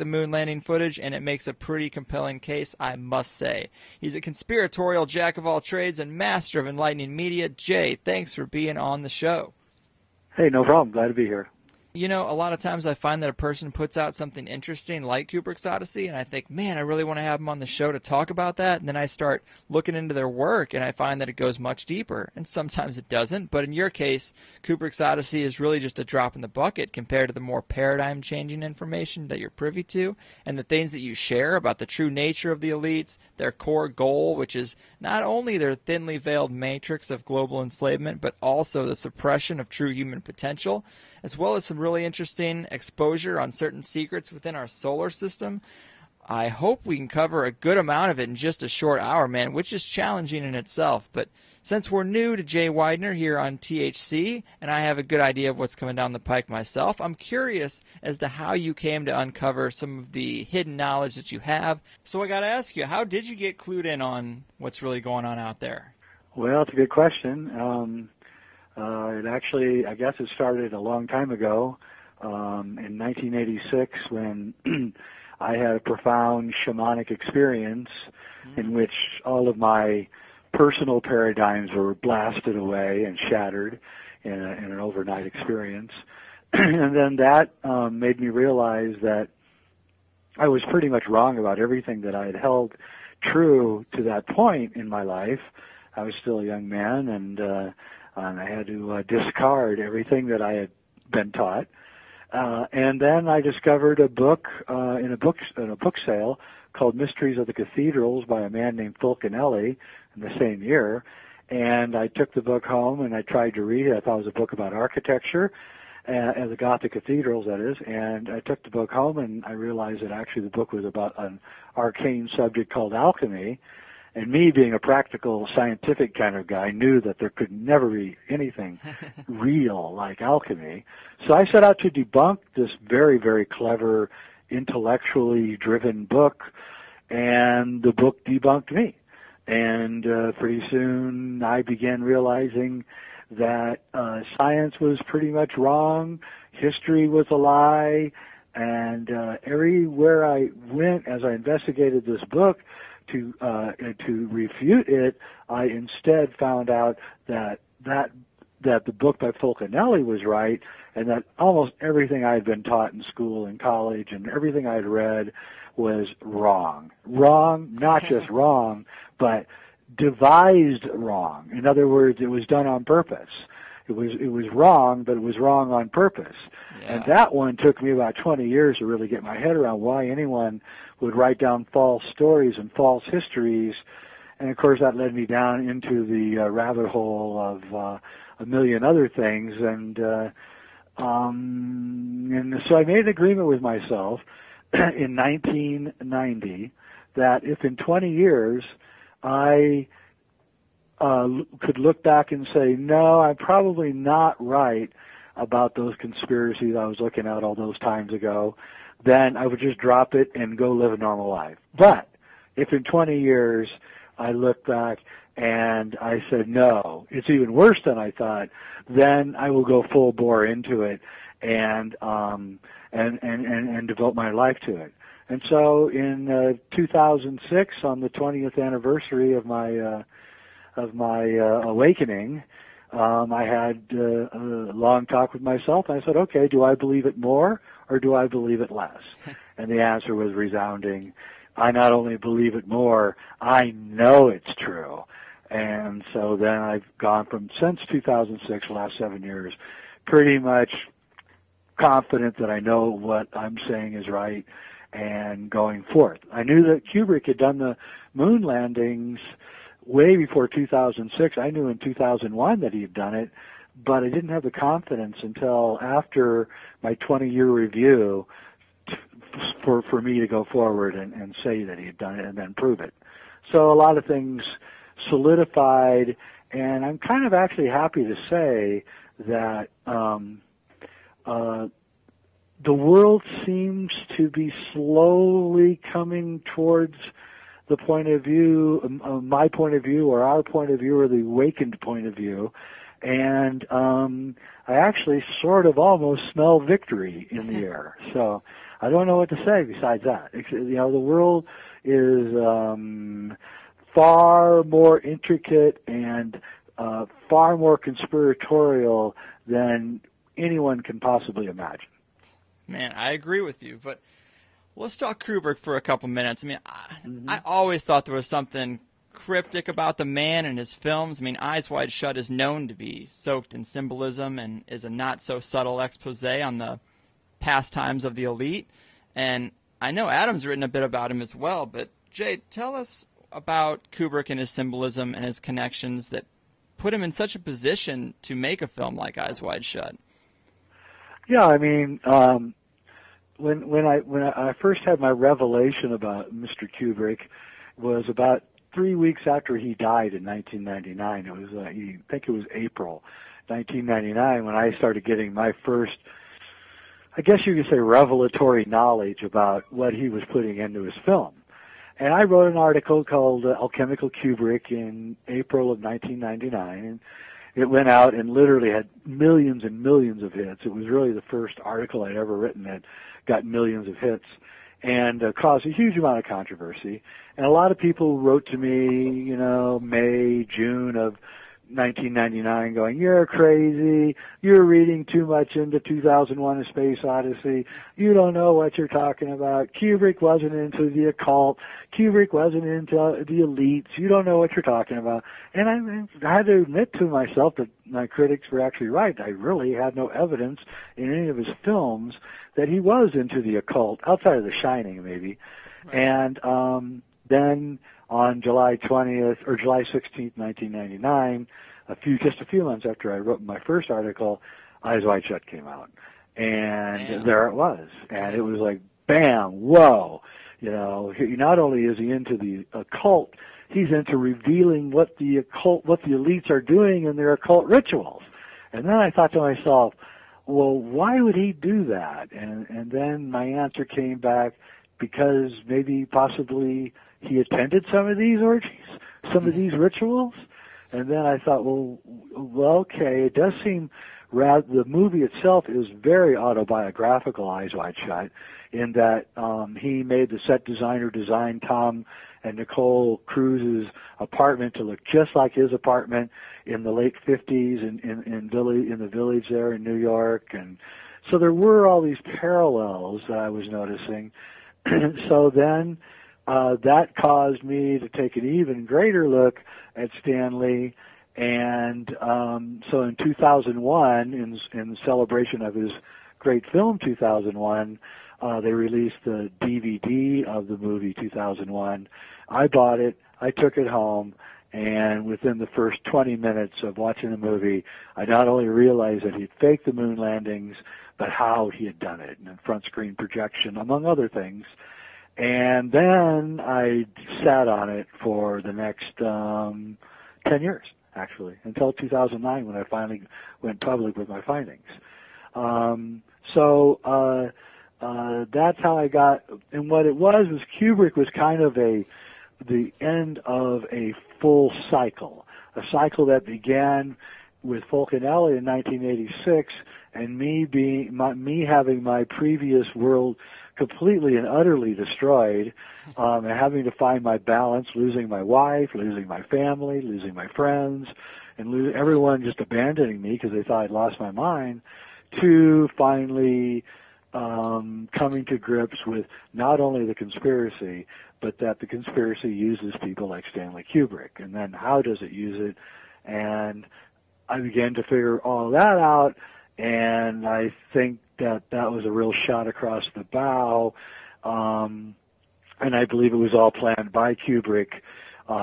the moon landing footage, and it makes a pretty compelling case, I must say. He's a conspiratorial jack of all trades and master of enlightening media. Jay, thanks for being on the show. Hey, no problem. Glad to be here. You know, a lot of times I find that a person puts out something interesting like Kubrick's Odyssey, and I think, man, I really want to have them on the show to talk about that. And then I start looking into their work, and I find that it goes much deeper. And sometimes it doesn't. But in your case, Kubrick's Odyssey is really just a drop in the bucket compared to the more paradigm-changing information that you're privy to and the things that you share about the true nature of the elites, their core goal, which is not only their thinly veiled matrix of global enslavement, but also the suppression of true human potential, as well as some really interesting exposure on certain secrets within our solar system. I hope we can cover a good amount of it in just a short hour, man, which is challenging in itself. But since we're new to Jay Weidner here on THC, and I have a good idea of what's coming down the pike myself, I'm curious as to how you came to uncover some of the hidden knowledge that you have. So I got to ask you, how did you get clued in on what's really going on out there? Well, it's a good question. It actually, I guess it started a long time ago, in 1986, when I had a profound shamanic experience in which all of my personal paradigms were blasted away and shattered in an overnight experience. And then that made me realize that I was pretty much wrong about everything that I had held true to that point in my life. I was still a young man, and I had to discard everything that I had been taught. And then I discovered a book in a book sale called Mysteries of the Cathedrals by a man named Fulcanelli in the same year. And I took the book home and I tried to read it. I thought it was a book about architecture, and the Gothic cathedrals, that is. And I took the book home and I realized that actually the book was about an arcane subject called alchemy. And me, being a practical, scientific kind of guy, knew that there could never be anything real like alchemy. So I set out to debunk this very, very clever, intellectually driven book, and the book debunked me. And pretty soon I began realizing that science was pretty much wrong, history was a lie, and everywhere I went as I investigated this book, to refute it, I instead found out that the book by Fulcanelli was right, and that almost everything I had been taught in school and college and everything I had read was wrong. Wrong, not just wrong, but devised wrong. In other words, it was done on purpose. It was wrong, but it was wrong on purpose. Yeah. And that one took me about 20 years to really get my head around why anyone would write down false stories and false histories. And, of course, that led me down into the rabbit hole of a million other things. And so I made an agreement with myself in 1990 that if in 20 years I could look back and say, no, I'm probably not right about those conspiracies I was looking at all those times ago, then I would just drop it and go live a normal life. But if in 20 years I look back and I said, no, it's even worse than I thought, then I will go full bore into it and devote my life to it. And so in 2006, on the 20th anniversary of my awakening, I had a long talk with myself, and I said, okay, do I believe it more or do I believe it less? And the answer was resounding. I not only believe it more, I know it's true. And so then I've gone from, since 2006, the last 7 years, pretty much confident that I know what I'm saying is right and going forth. I knew that Kubrick had done the moon landings way before 2006. I knew in 2001 that he had done it, but I didn't have the confidence until after my 20-year review for me to go forward and say that he had done it and then prove it. So a lot of things solidified, and I'm kind of actually happy to say that the world seems to be slowly coming towards the point of view, my point of view, or our point of view, or the awakened point of view, and I actually sort of almost smell victory in the air. So I don't know what to say besides that. The world is far more intricate and far more conspiratorial than anyone can possibly imagine. Man, I agree with you, but let's talk Kubrick for a couple minutes. I mean, I always thought there was something cryptic about the man and his films. I mean, Eyes Wide Shut is known to be soaked in symbolism and is a not-so-subtle expose on the pastimes of the elite. And I know Adam's written a bit about him as well, but Jay, tell us about Kubrick and his symbolism and his connections that put him in such a position to make a film like Eyes Wide Shut. Yeah, I mean, when I first had my revelation about Mr. Kubrick was about 3 weeks after he died in 1999. It was I think it was April 1999 when I started getting my first, I guess you could say, revelatory knowledge about what he was putting into his film. And I wrote an article called Alchemical Kubrick in April of 1999, and it went out and literally had millions and millions of hits. It was really the first article I'd ever written that got millions of hits and caused a huge amount of controversy. And a lot of people wrote to me, May, June of 1999 going, "You're crazy, you're reading too much into 2001: A Space Odyssey, you don't know what you're talking about, Kubrick wasn't into the occult, Kubrick wasn't into the elites, you don't know what you're talking about." And I had to admit to myself that my critics were actually right. I really had no evidence in any of his films that he was into the occult, outside of The Shining maybe. Right. And then on July 20th or July 16th, 1999, just a few months after I wrote my first article, Eyes Wide Shut came out, and there it was, and it was like, bam, whoa, not only is he into the occult, he's into revealing what the elites are doing in their occult rituals. And then I thought to myself, well, why would he do that? And then my answer came back, because maybe possibly he attended some of these orgies, some of these rituals. And then I thought, well, okay, it does seem the movie itself is very autobiographical, Eyes Wide Shut, in that he made the set designer design Tom and Nicole Cruz's apartment to look just like his apartment in the late 50s in the village there in New York. And so there were all these parallels that I was noticing. So then that caused me to take an even greater look at Stan Lee, and so in 2001, in celebration of his great film 2001, they released the DVD of the movie 2001. I bought it, I took it home, and within the first 20 minutes of watching the movie, I not only realized that he'd faked the moon landings, but how he had done it, and front screen projection, among other things. And then I sat on it for the next 10 years, actually, until 2009 when I finally went public with my findings. So that's how I got, and what it was Kubrick was kind of the end of a full cycle, a cycle that began with Fulcanelli in 1986, and me having my previous world completely and utterly destroyed, and having to find my balance, losing my wife, losing my family, losing my friends, and everyone just abandoning me because they thought I'd lost my mind, to finally coming to grips with not only the conspiracy, but that the conspiracy uses people like Stanley Kubrick, and then how does it use it? And I began to figure all that out, and I think that was a real shot across the bow, and I believe it was all planned by Kubrick.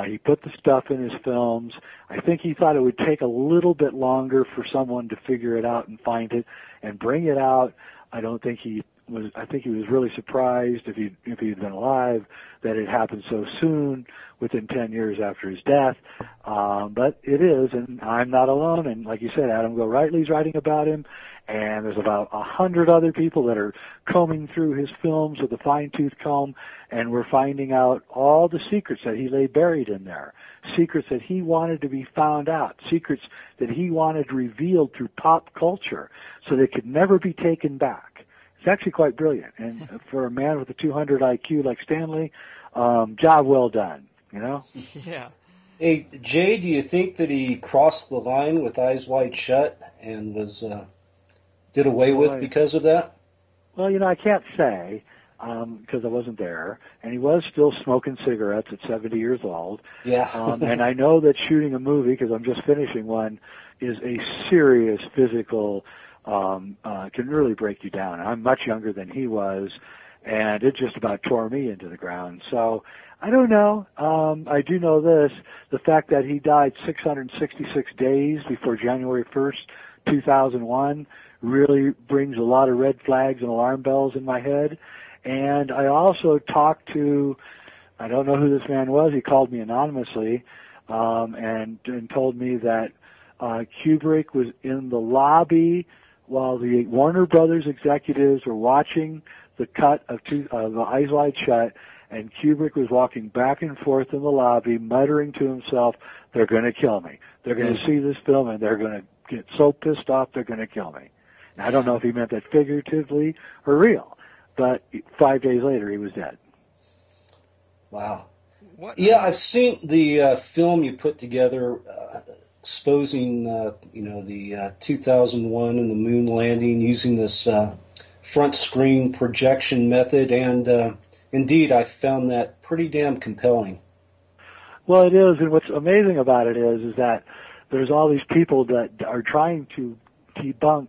He put the stuff in his films. I think he thought it would take a little bit longer for someone to figure it out and find it and bring it out. I think he was really surprised, if he'd been alive, that it happened so soon, within 10 years after his death. But it is, and I'm not alone. And like you said, Adam Go-Rightly's writing about him, and there's about 100 other people that are combing through his films with a fine-tooth comb, and we're finding out all the secrets that he lay buried in there, secrets that he wanted to be found out, secrets that he wanted revealed through pop culture so they could never be taken back. It's actually quite brilliant. And for a man with a 200 IQ like Stanley, job well done, you know? Yeah. Hey, Jay, do you think that he crossed the line with Eyes Wide Shut and was did away with because of that? Well, you know, I can't say because I wasn't there, and he was still smoking cigarettes at 70 years old. Yeah. And I know that shooting a movie, because I'm just finishing one, is a serious physical, can really break you down. I'm much younger than he was, and it just about tore me into the ground. So I don't know. I do know this, the fact that he died 666 days before January 1st, 2001, really brings a lot of red flags and alarm bells in my head. And I also talked to, I don't know who this man was, he called me anonymously, and told me that Kubrick was in the lobby while the Warner Brothers executives were watching the cut of Eyes Wide Shut, and Kubrick was walking back and forth in the lobby, muttering to himself, "They're going to kill me. They're going to see this film, and they're going to get so pissed off they're going to kill me." Now, I don't know if he meant that figuratively or real, but 5 days later, he was dead. Wow. What? Yeah, I've seen the film you put together exposing, the 2001 and the moon landing using this front screen projection method, and indeed, I found that pretty damn compelling. Well, it is, and what's amazing about it is that there's all these people that are trying to debunk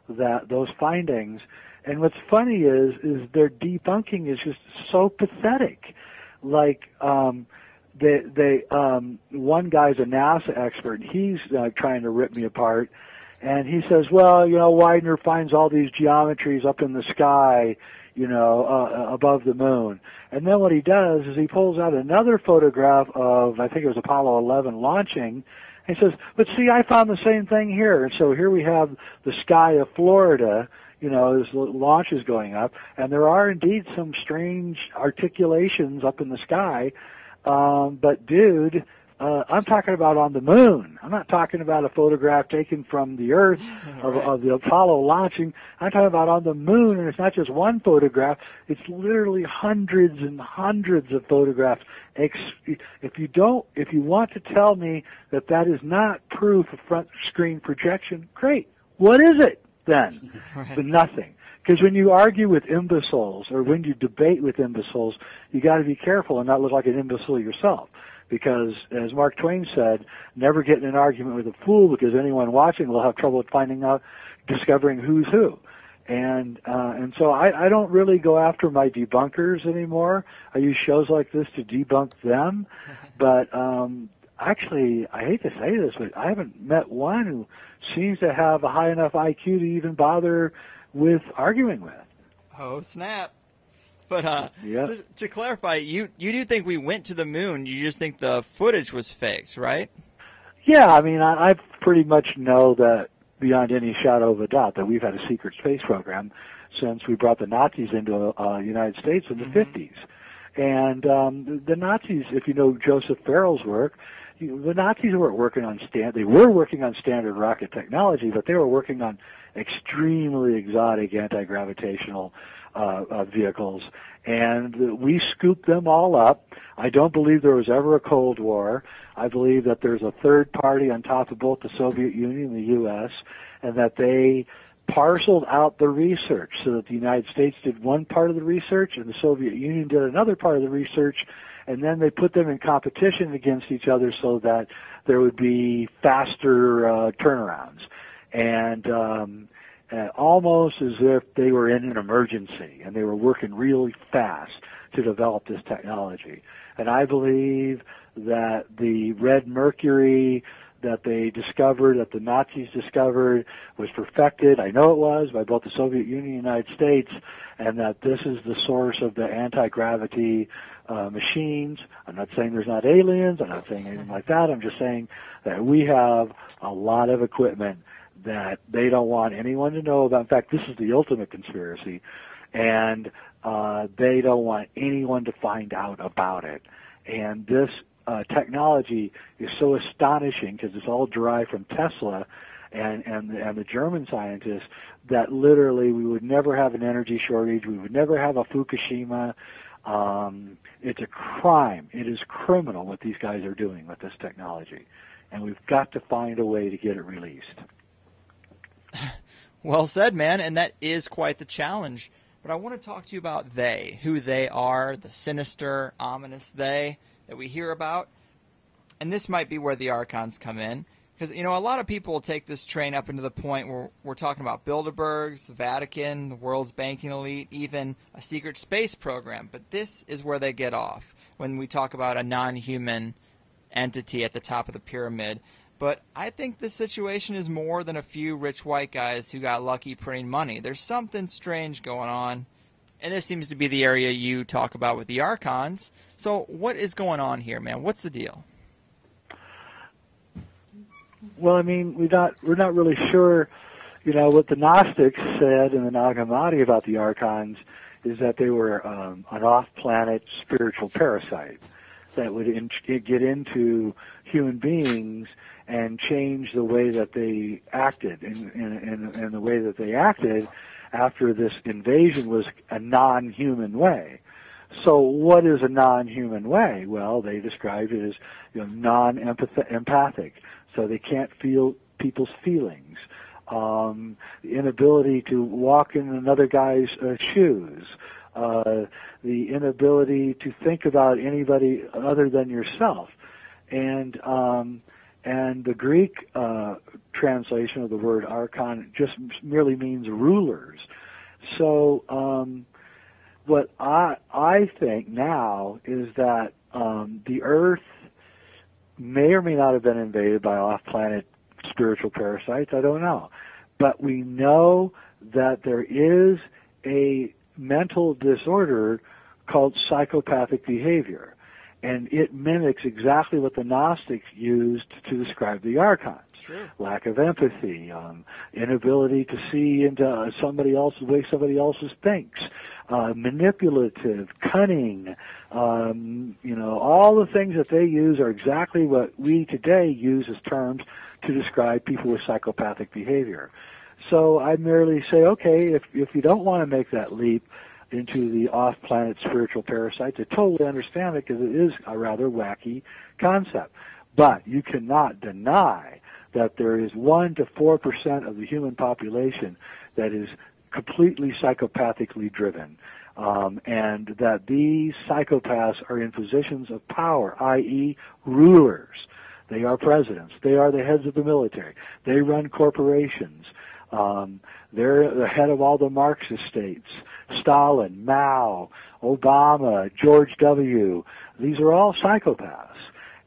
those findings, and what's funny is their debunking is just so pathetic. Like, one guy's a NASA expert, and he's trying to rip me apart, and he says, well, you know, Weidner finds all these geometries up in the sky, above the moon. And then what he does is he pulls out another photograph of, I think it was Apollo 11 launching, and he says, but see, I found the same thing here. And so here we have the sky of Florida, this launch is going up, and there are indeed some strange articulations up in the sky. But dude, I'm talking about on the moon. I'm not talking about a photograph taken from the Earth of the Apollo launching. I'm talking about on the moon, and it's not just one photograph. It's literally hundreds and hundreds of photographs. If you want to tell me that is not proof of front screen projection, great. What is it then? Right. But nothing. Because when you argue with imbeciles or when you debate with imbeciles, you got to be careful and not look like an imbecile yourself. Because, as Mark Twain said, never get in an argument with a fool, because anyone watching will have trouble discovering who's who. And so I don't really go after my debunkers anymore. I use shows like this to debunk them. But actually, I hate to say this, but I haven't met one who seems to have a high enough IQ to even bother with arguing with. Oh, snap. But Yep. just to clarify, you do think we went to the moon. You just think the footage was faked, right? Yeah, I mean, I pretty much know that beyond any shadow of a doubt that we've had a secret space program since we brought the Nazis into the United States in the 50s. And the Nazis, if you know Joseph Farrell's work, the Nazis weren't working on they were working on standard rocket technology, but they were working on extremely exotic anti-gravitational vehicles, and we scooped them all up. I don't believe there was ever a Cold War. I believe that there's a third party on top of both the Soviet Union and the U.S., and that they parceled out the research so that the United States did one part of the research and the Soviet Union did another part of the research, and then they put them in competition against each other so that there would be faster turnarounds. And almost as if they were in an emergency and they were working really fast to develop this technology. And I believe that the red mercury that they discovered, that the Nazis discovered, was perfected, I know it was, by both the Soviet Union and the United States, and that this is the source of the anti-gravity machines. I'm not saying there's not aliens, I'm not saying anything like that, I'm just saying that we have a lot of equipment that they don't want anyone to know about. In fact, this is the ultimate conspiracy, and they don't want anyone to find out about it. And this technology is so astonishing because it's all derived from Tesla, and the German scientists, that literally we would never have an energy shortage, we would never have a Fukushima. It's a crime. It is criminal what these guys are doing with this technology, and we've got to find a way to get it released. Well said, man, and that is quite the challenge. But I want to talk to you about they, who they are, the sinister, ominous they that we hear about. And this might be where the Archons come in. Because, a lot of people take this train up into the point where we're talking about Bilderbergs, the Vatican, the world's banking elite, even a secret space program. But this is where they get off when we talk about a non-human entity at the top of the pyramid. But I think this situation is more than a few rich white guys who got lucky printing money. There's something strange going on. And this seems to be the area you talk about with the Archons. So what is going on here, man? What's the deal? Well, we're not really sure. What the Gnostics said in the Nag Hammadi about the Archons is that they were an off-planet spiritual parasite that would get into human beings and change the way that they acted, and the way that they acted after this invasion was a non-human way. So what is a non-human way? Well, they described it as non-empathic, so they can't feel people's feelings. The inability to walk in another guy's shoes, the inability to think about anybody other than yourself, and the Greek translation of the word archon just merely means rulers. So what I think now is that the Earth may or may not have been invaded by off-planet spiritual parasites. I don't know. But we know that there is a mental disorder called psychopathic behavior. And it mimics exactly what the Gnostics used to describe the Archons. Sure. Lack of empathy, inability to see into somebody else's way somebody else thinks, manipulative, cunning, all the things that they use are exactly what we today use as terms to describe people with psychopathic behavior. So I merely say, okay, if you don't want to make that leap into the off-planet spiritual parasites, I totally understand it because it is a rather wacky concept. But you cannot deny that there is 1 to 4% of the human population that is completely psychopathically driven, and that these psychopaths are in positions of power, i.e. rulers. They are presidents. They are the heads of the military. They run corporations. They're the head of all the Marxist states. Stalin, Mao, Obama, George W. These are all psychopaths.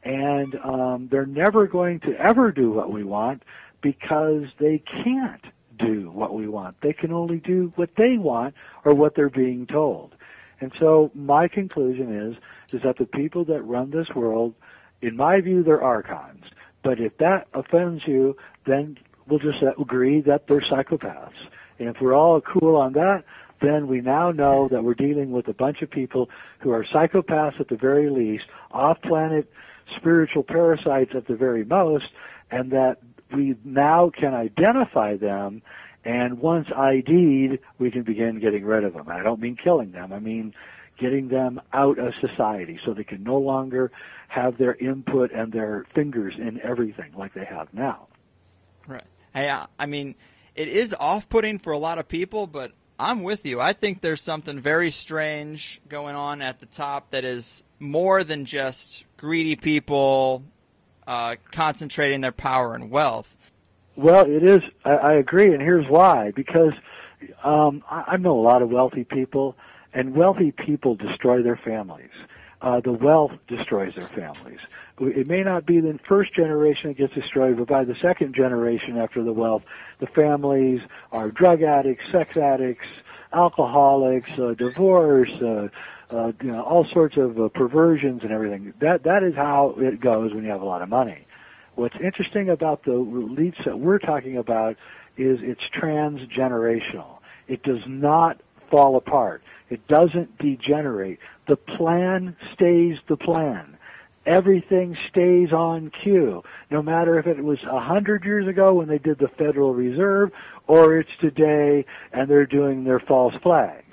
And they're never going to ever do what we want because they can't do what we want. They can only do what they want or what they're being told. And so my conclusion is that the people that run this world, in my view, they're Archons. But if that offends you, then we'll just agree that they're psychopaths. And if we're all cool on that, then we now know that we're dealing with a bunch of people who are psychopaths at the very least, off-planet spiritual parasites at the very most, and that we now can identify them, and once ID'd, we can begin getting rid of them. I don't mean killing them. I mean getting them out of society so they can no longer have their input and their fingers in everything like they have now. Right. Hey, I mean, it is off-putting for a lot of people, but I'm with you. I think there's something very strange going on at the top that is more than just greedy people concentrating their power and wealth. Well, it is. I agree, and here's why. Because I know a lot of wealthy people, and wealthy people destroy their families. The wealth destroys their families. It may not be the first generation that gets destroyed, but by the second generation after the wealth, the families are drug addicts, sex addicts, alcoholics, divorce, all sorts of perversions and everything. That is how it goes when you have a lot of money. What's interesting about the elites that we're talking about is it's transgenerational. It does not fall apart. It doesn't degenerate. The plan stays the plan. everything stays on cue, no matter if it was 100 years ago when they did the Federal Reserve, or it's today and they're doing their false flags.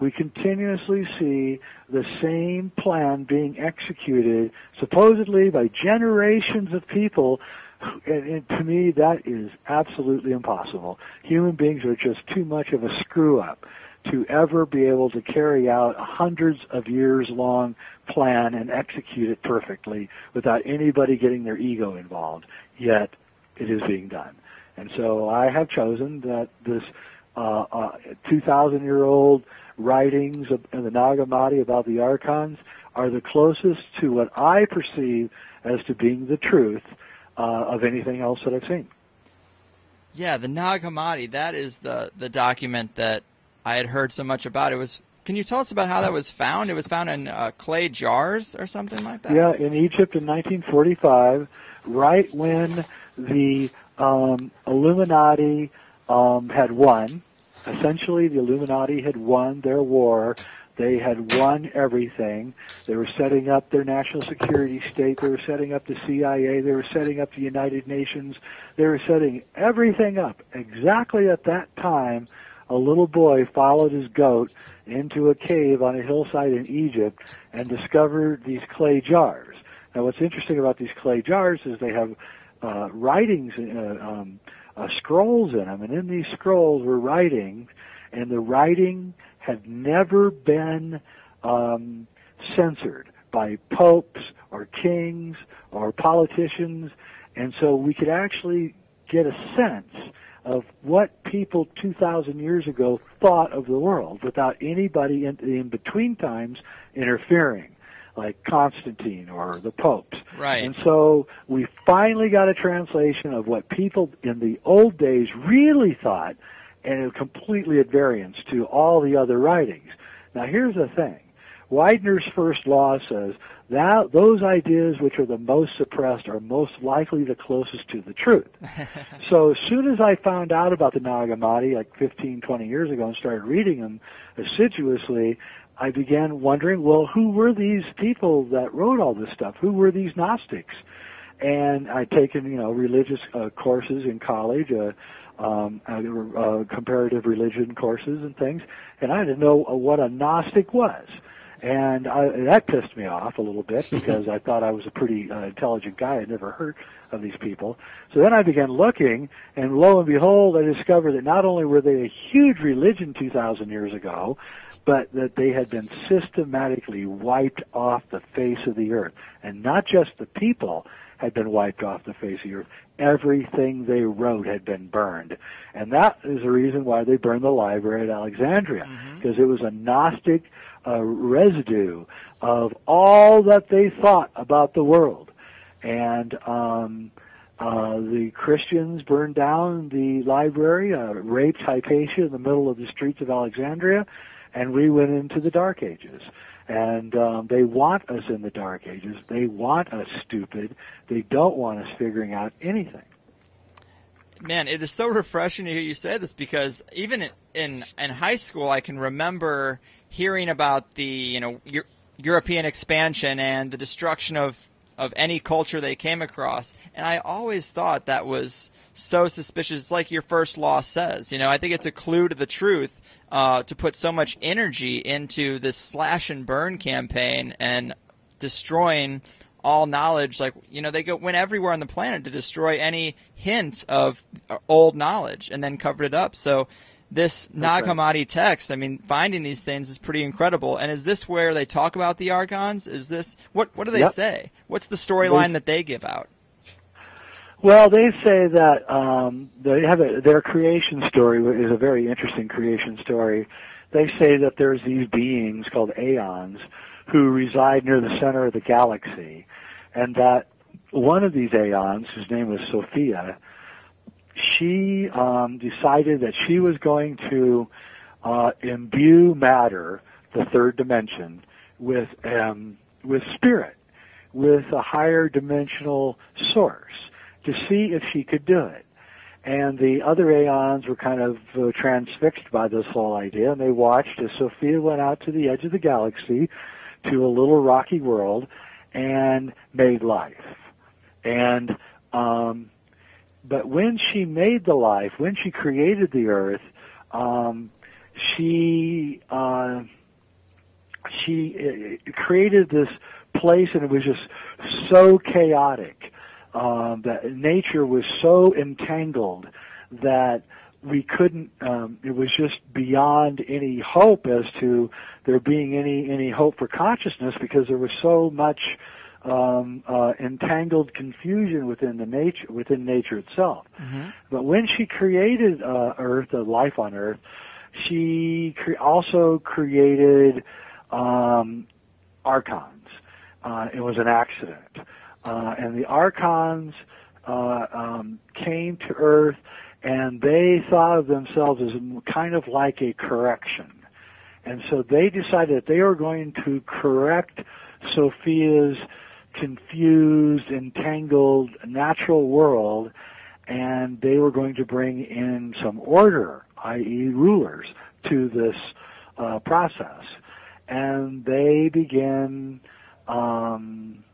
We continuously see the same plan being executed, supposedly by generations of people, and to me that is absolutely impossible. Human beings are just too much of a screw-up to ever be able to carry out a hundreds of years long plan and execute it perfectly without anybody getting their ego involved. Yet it is being done. And so I have chosen that this 2,000-year-old writings in the Nag Hammadi about the Archons are the closest to what I perceive as to being the truth of anything else that I've seen. Yeah, the Nag Hammadi, that is the document that I had heard so much about. Can you tell us about how that was found? It was found in clay jars or something like that? Yeah, in Egypt in 1945, right when the Illuminati had won. Essentially, the Illuminati had won their war. They had won everything. They were setting up their national security state. They were setting up the CIA. They were setting up the United Nations. They were setting everything up. Exactly at that time, a little boy followed his goat into a cave on a hillside in Egypt and discovered these clay jars. Now, what's interesting about these clay jars is they have writings, scrolls in them, and in these scrolls were writings, and the writing had never been censored by popes or kings or politicians, and so we could actually get a sense of what people 2,000 years ago thought of the world without anybody in between times interfering, like Constantine or the popes. Right. And so we finally got a translation of what people in the old days really thought, and it was completely at variance to all the other writings. Now here's the thing. Weidner's first law says that those ideas which are the most suppressed are most likely the closest to the truth. So as soon as I found out about the Nag Hammadi, like 15, 20 years ago, and started reading them assiduously, I began wondering, well, who were these people that wrote all this stuff? Who were these Gnostics? And I'd taken, religious courses in college, comparative religion courses and things, and I didn't know what a Gnostic was. And that pissed me off a little bit because I thought I was a pretty intelligent guy. I'd never heard of these people. So then I began looking, and lo and behold, I discovered that not only were they a huge religion 2,000 years ago, but that they had been systematically wiped off the face of the earth. And not just the people had been wiped off the face of the earth. Everything they wrote had been burned. And that is the reason why they burned the library at Alexandria, because it was a Gnostic residue of all that they thought about the world. And the Christians burned down the library, raped Hypatia in the middle of the streets of Alexandria, and we went into the Dark Ages. And they want us in the Dark Ages. They want us stupid. They don't want us figuring out anything. Man, it is so refreshing to hear you say this, because even in high school, I can remember hearing about the European expansion and the destruction of any culture they came across, and I always thought that was so suspicious. It's like your first law says. I think it's a clue to the truth to put so much energy into this slash and burn campaign and destroying all knowledge. Like, they went everywhere on the planet to destroy any hint of old knowledge and then covered it up. So this Nag Hammadi text, finding these things is pretty incredible. And is this where they talk about the Archons? Is this what do they say? What's the storyline that they give out? Well, they say that they have their creation story is a very interesting creation story. They say that there's these beings called Aeons who reside near the center of the galaxy, and that one of these Aeons, whose name was Sophia, she decided that she was going to imbue matter, the third dimension, with spirit, with a higher dimensional source, to see if she could do it. And the other Aeons were kind of transfixed by this whole idea, and they watched as Sophia went out to the edge of the galaxy to a little rocky world, and made life. And but when she made the life, when she created the earth, she created this place, and it was just so chaotic. That nature was so entangled that we couldn't. It was just beyond any hope as to there being any hope for consciousness, because there was so much entangled confusion within nature itself. Mm-hmm. But when she created Earth, the life on Earth, she also created Archons. It was an accident. And the Archons came to Earth, and they thought of themselves as kind of like a correction. And so they decided that they were going to correct Sophia's confused, entangled natural world, and they were going to bring in some order, i.e. rulers, to this process. And they began kind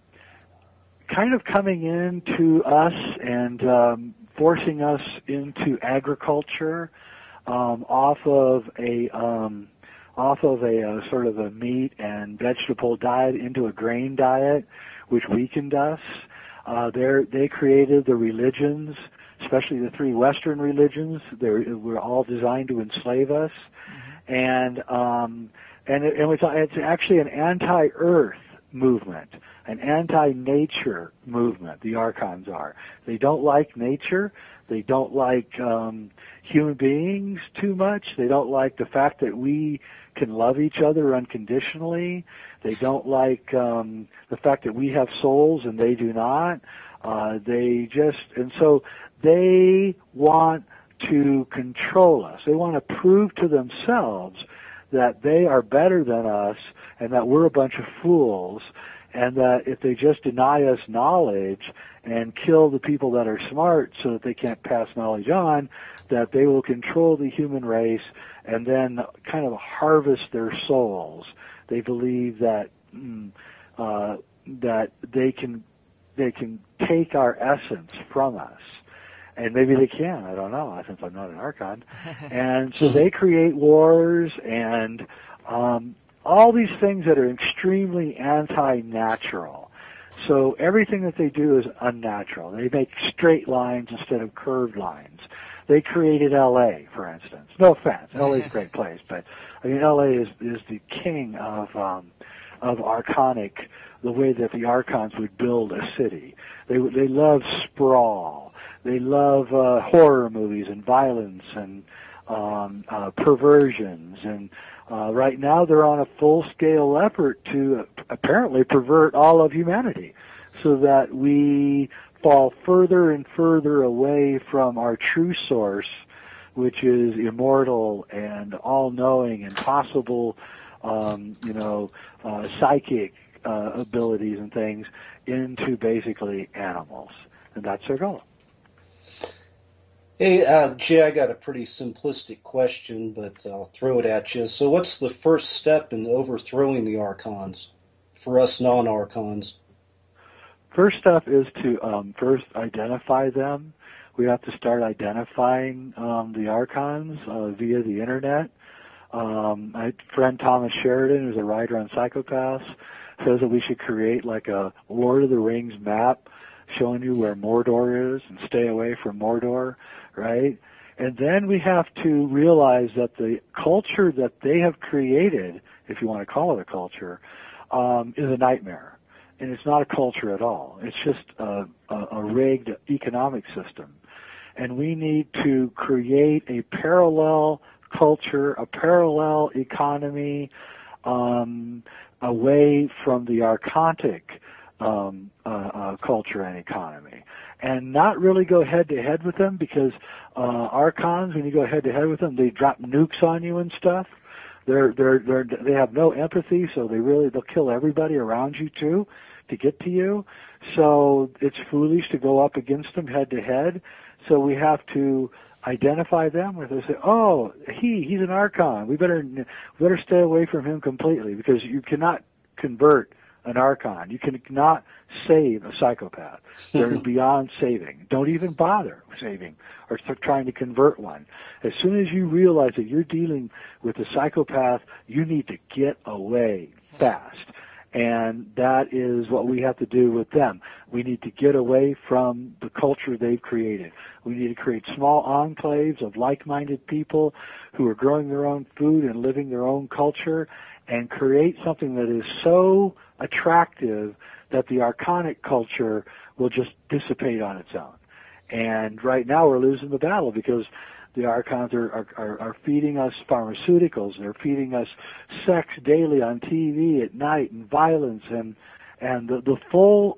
of coming into us and forcing us into agriculture, off of a sort of a meat and vegetable diet into a grain diet, which weakened us. They created the religions, especially the three Western religions. They were all designed to enslave us, mm-hmm. It's actually an anti-earth movement, an anti-nature movement. The Archons are. They don't like nature. They don't like human beings too much. They don't like the fact that we can love each other unconditionally. They don't like the fact that we have souls and they do not. So they want to control us. They want to prove to themselves that they are better than us and that we're a bunch of fools, and that if they just deny us knowledge and kill the people that are smart so that they can't pass knowledge on, that they will control the human race and then kind of harvest their souls. They believe that that they can take our essence from us. And maybe they can, I don't know, since I'm not an Archon. And so they create wars and all these things that are extremely anti-natural. So everything that they do is unnatural. They make straight lines instead of curved lines. They created L.A., for instance. No offense, L.A. is a great place, but I mean L.A. is the king of archonic, the way that the Archons would build a city. They love sprawl. They love horror movies and violence and perversions. And right now they're on a full-scale effort to apparently pervert all of humanity so that we fall further and further away from our true source, which is immortal and all-knowing and possible, psychic abilities and things, into basically animals. And that's their goal. Hey, Jay, I got a pretty simplistic question, but I'll throw it at you. So what's the first step in overthrowing the Archons for us non-Archons? First step is to first identify them. We have to start identifying the Archons via the Internet. My friend Thomas Sheridan, who's a writer on psychopaths, says that we should create like a Lord of the Rings map showing you where Mordor is and stay away from Mordor, right? And then we have to realize that the culture that they have created, if you want to call it a culture, is a nightmare. And it's not a culture at all. It's just a rigged economic system. And we need to create a parallel culture, a parallel economy, away from the archontic culture and economy, and not really go head-to-head with them, because Archons, when you go head-to-head with them, they drop nukes on you and stuff. They have no empathy, so they'll kill everybody around you too to get to you. So it's foolish to go up against them head-to-head. So we have to identify them, where they say, "Oh, he's an Archon. We better stay away from him completely, because you cannot convert an Archon. You cannot save a psychopath. They're beyond saving. Don't even bother saving or trying to convert one. As soon as you realize that you're dealing with a psychopath, you need to get away fast. And that is what we have to do with them. We need to get away from the culture they've created. We need to create small enclaves of like-minded people who are growing their own food and living their own culture, and create something that is so attractive that the archonic culture will just dissipate on its own. And right now we're losing the battle because the Archons are feeding us pharmaceuticals. They're feeding us sex daily on TV at night, and violence, and the full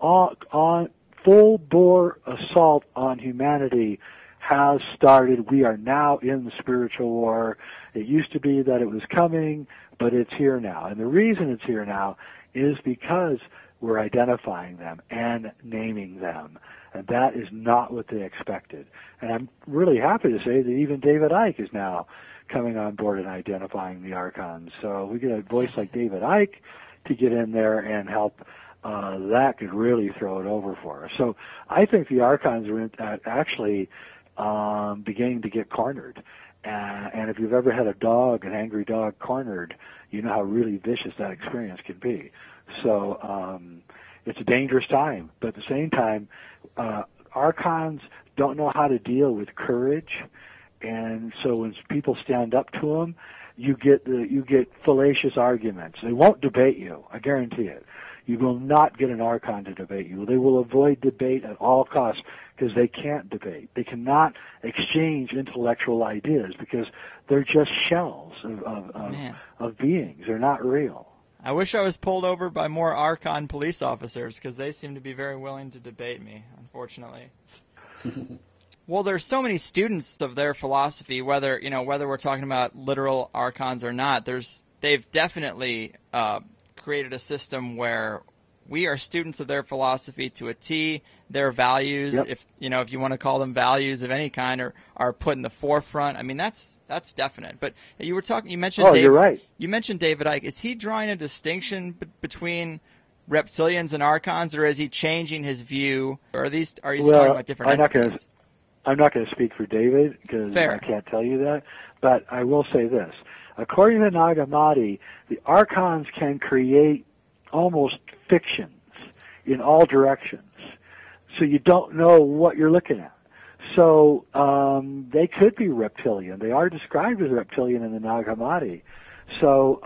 bore assault on humanity has started. We are now in the spiritual war. It used to be that it was coming, but it's here now. And the reason it's here now is because we're identifying them and naming them. And that is not what they expected. And I'm really happy to say that even David Icke is now coming on board and identifying the Archons. So we get a voice like David Icke to get in there and help. That could really throw it over for us. So I think the Archons are actually beginning to get cornered. And if you've ever had an angry dog cornered, you know how really vicious that experience can be. So it's a dangerous time. But at the same time, Archons don't know how to deal with courage. And so when people stand up to them, you get fallacious arguments. They won't debate you, I guarantee it. You will not get an Archon to debate you. They will avoid debate at all costs because they can't debate. They cannot exchange intellectual ideas because they're just shells of beings. They're not real. I wish I was pulled over by more Archon police officers because they seem to be very willing to debate me, unfortunately. Well, there's so many students of their philosophy, whether we're talking about literal Archons or not, they've definitely created a system where we are students of their philosophy to a T. Their values, yep. if you want to call them values of any kind, are put in the forefront. I mean, that's definite. But you mentioned you're right. You mentioned David Icke. Is he drawing a distinction between reptilians and Archons, or is he changing his view? Or are you talking about different entities? I'm not going to speak for David because I can't tell you that. But I will say this. According to Nag Hammadi, the Archons can create almost fictions in all directions. So you don't know what you're looking at. So they could be reptilian. They are described as reptilian in the Nag Hammadi. So,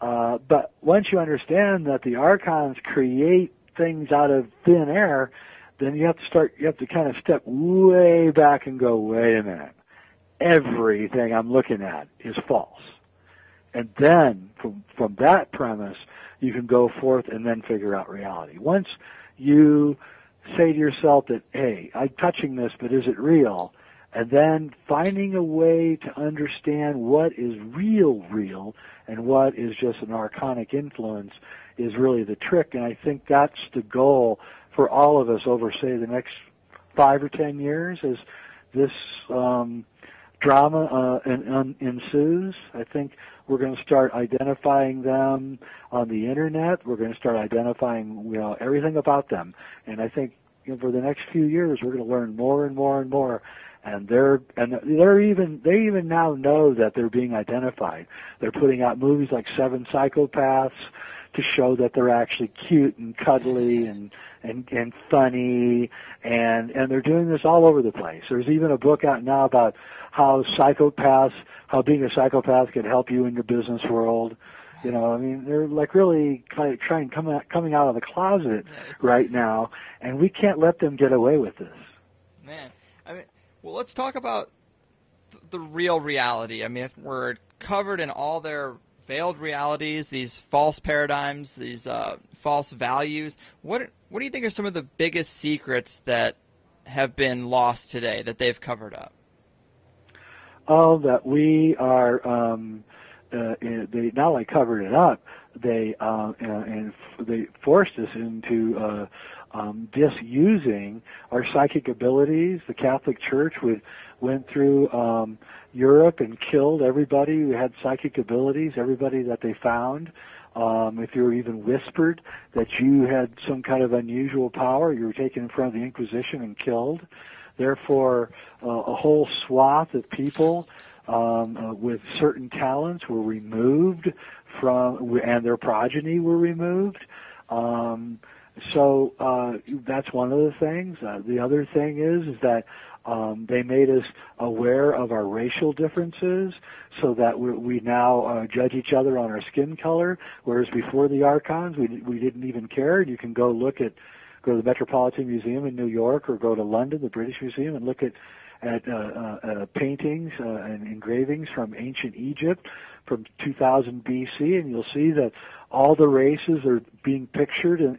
but once you understand that the Archons create things out of thin air, then you have to kind of step way back and go, wait a minute. Everything I'm looking at is false. And then from that premise, you can go forth and then figure out reality. Once you say to yourself that, hey, I'm touching this, but is it real? And then finding a way to understand what is real, and what is just an archonic influence is really the trick. And I think that's the goal for all of us over, say, the next 5 or 10 years as this drama ensues. I think we're going to start identifying them on the internet. We're going to start identifying everything about them. And I think for the next few years we're going to learn more and more and more. And they even now know that they're being identified. They're putting out movies like Seven Psychopaths to show that they're actually cute and cuddly and funny, and they're doing this all over the place. There's even a book out now about how being a psychopath can help you in your business world. They're like really kind of coming out of the closet right now, and we can't let them get away with this. Man, well, let's talk about the real reality. If we're covered in all their veiled realities, these false paradigms, these false values, what do you think are some of the biggest secrets that have been lost today that they've covered up? Oh, that we are, they not only covered it up, they forced us into disusing our psychic abilities. The Catholic Church went through Europe and killed everybody who had psychic abilities, everybody that they found. If you were even whispered that you had some kind of unusual power, you were taken in front of the Inquisition and killed. Therefore, a whole swath of people with certain talents were removed from, and their progeny were removed. So that's one of the things. The other thing is that they made us aware of our racial differences, so that we now judge each other on our skin color, whereas before the Archons, we didn't even care. You can go to the Metropolitan Museum in New York, or go to London, the British Museum, and look at paintings and engravings from ancient Egypt from 2000 BC, and you'll see that all the races are being pictured in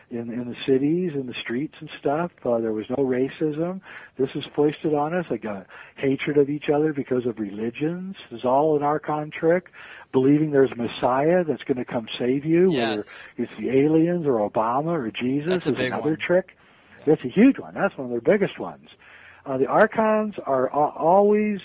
the cities, in the streets and stuff. There was no racism. This is foisted on us, like a hatred of each other because of religions. It's all an Archon trick. Believing there's a Messiah that's going to come save you, whether it's the aliens or Obama or Jesus, is another trick. That's a huge one. That's one of their biggest ones. The Archons are always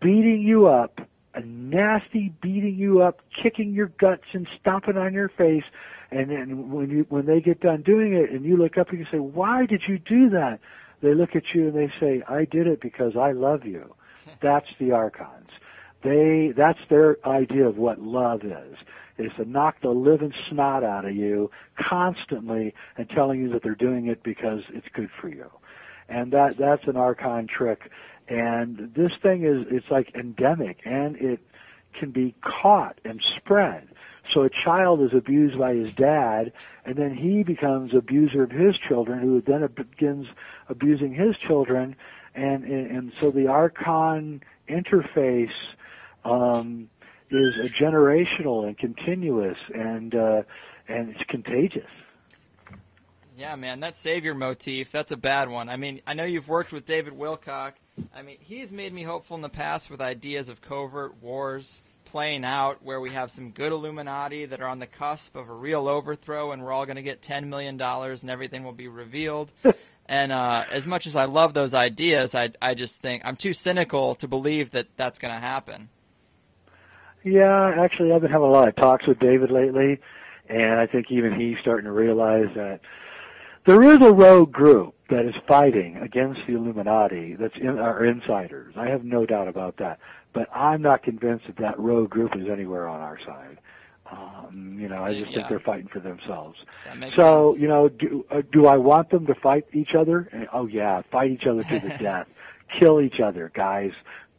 beating you up, a nasty beating you up, kicking your guts and stomping on your face. And then when they get done doing it and you look up and you say, "Why did you do that?" They look at you and they say, "I did it because I love you." That's the Archons. That's their idea of what love is to knock the living snot out of you constantly and telling you that they're doing it because it's good for you. And that's an Archon trick. And this thing it's like endemic, and it can be caught and spread. So a child is abused by his dad, and then he becomes abuser of his children, who then begins abusing his children. And so the Archon interface is a generational and continuous, and it's contagious. Yeah, man, that savior motif, that's a bad one. I mean, I know you've worked with David Wilcock. I mean, he's made me hopeful in the past with ideas of covert wars playing out, where we have some good Illuminati that are on the cusp of a real overthrow, and we're all going to get $10 million and everything will be revealed. And as much as I love those ideas, I just think I'm too cynical to believe that that's going to happen. Yeah, actually, I've been having a lot of talks with David lately, and I think even he's starting to realize that there is a rogue group that is fighting against the Illuminati that's in our insiders. I have no doubt about that. But I'm not convinced that rogue group is anywhere on our side. I just think they're fighting for themselves. That makes sense. Do I want them to fight each other? Oh, yeah, fight each other to the death. Kill each other, guys.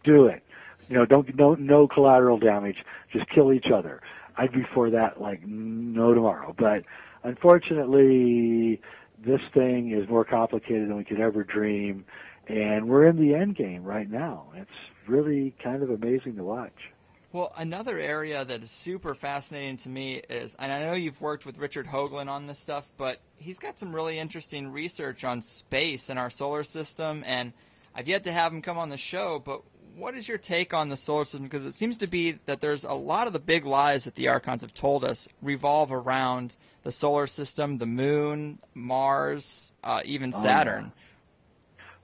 Do it. No collateral damage. Just kill each other. I'd be for that like no tomorrow. But unfortunately, this thing is more complicated than we could ever dream, and we're in the end game right now. It's really kind of amazing to watch. Well, another area that is super fascinating to me is, and I know you've worked with Richard Hoagland on this stuff, but he's got some really interesting research on space and our solar system, and I've yet to have him come on the show, but what is your take on the solar system? Because it seems to be that there's a lot of the big lies that the Archons have told us revolve around the solar system, the moon, Mars, even Saturn.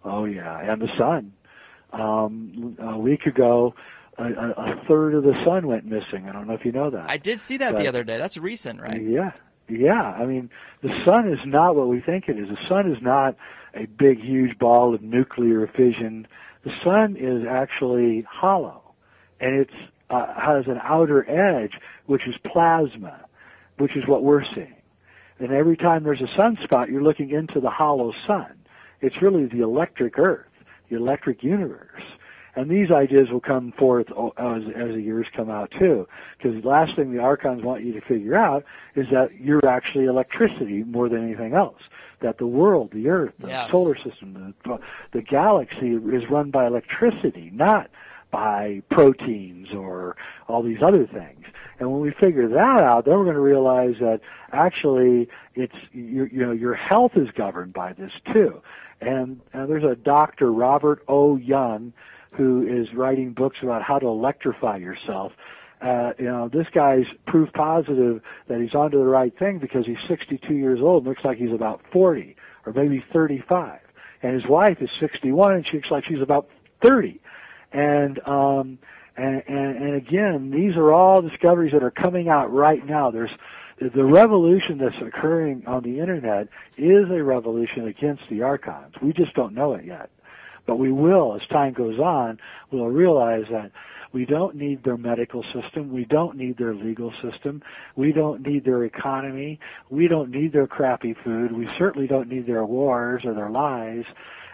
Oh, yeah, and the sun. A week ago, a third of the sun went missing. I don't know if you know that. I did see that the other day. That's recent, right? Yeah. I mean, the sun is not what we think it is. The sun is not a big, huge ball of nuclear fission. The sun is actually hollow, and it has an outer edge, which is plasma, which is what we're seeing. And every time there's a sunspot, you're looking into the hollow sun. It's really the electric Earth, the electric universe. And these ideas will come forth as the years come out, too. Because the last thing the Archons want you to figure out is that you're actually electricity more than anything else. That the world, the Earth, the solar system, the galaxy is run by electricity, not by proteins or all these other things. And when we figure that out, then we're going to realize that actually it's your health is governed by this too. And there's a Dr. Robert O. Young who is writing books about how to electrify yourself. This guy's proof positive that he's onto the right thing because he's 62 years old and looks like he's about 40 or maybe 35. And his wife is 61 and she looks like she's about 30. And And again, these are all discoveries that are coming out right now. There's the revolution that's occurring on the internet is a revolution against the Archons. We just don't know it yet. But we will, as time goes on, we'll realize that we don't need their medical system. We don't need their legal system. We don't need their economy. We don't need their crappy food. We certainly don't need their wars or their lies.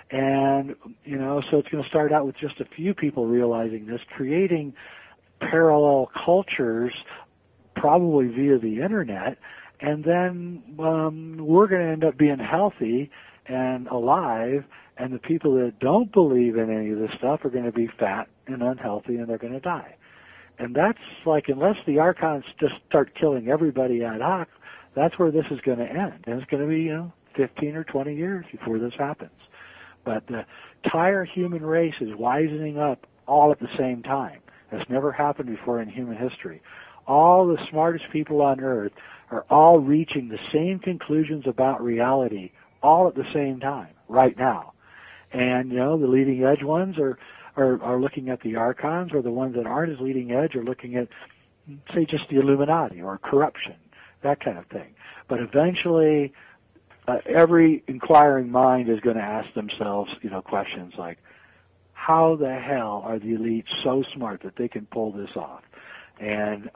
And, so it's going to start out with just a few people realizing this, creating parallel cultures, probably via the internet, and then we're going to end up being healthy and alive, and the people that don't believe in any of this stuff are going to be fat and unhealthy, and they're going to die. And that's like, unless the Archons just start killing everybody ad hoc, that's where this is going to end. And it's going to be, 15 or 20 years before this happens. But the entire human race is wisening up all at the same time. That's never happened before in human history. All the smartest people on Earth are all reaching the same conclusions about reality all at the same time, right now. And, the leading edge ones are looking at the Archons, or the ones that aren't as leading edge are looking at, say, just the Illuminati or corruption, that kind of thing. But eventually, every inquiring mind is going to ask themselves, questions like, how the hell are the elites so smart that they can pull this off? And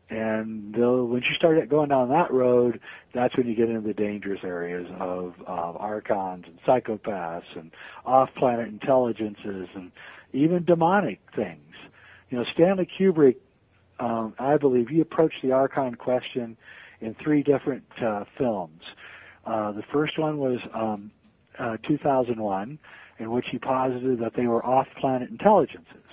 once you start going down that road, that's when you get into the dangerous areas of Archons and psychopaths and off-planet intelligences and even demonic things. Stanley Kubrick, I believe, he approached the Archon question in 3 different films. The first one was 2001, in which he posited that they were off-planet intelligences.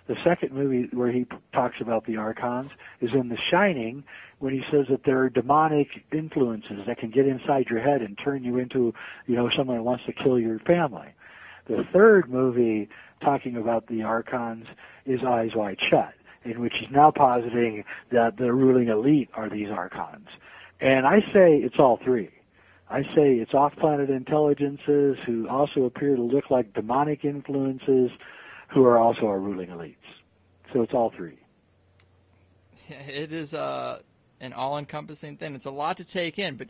The second movie where he talks about the Archons is in The Shining, when he says that there are demonic influences that can get inside your head and turn you into, someone who wants to kill your family. The third movie talking about the Archons is Eyes Wide Shut, in which he's now positing that the ruling elite are these Archons. And I say it's all 3. I say it's off-planet intelligences who also appear to look like demonic influences who are also our ruling elites. So it's all 3. It is an all-encompassing thing. It's a lot to take in. But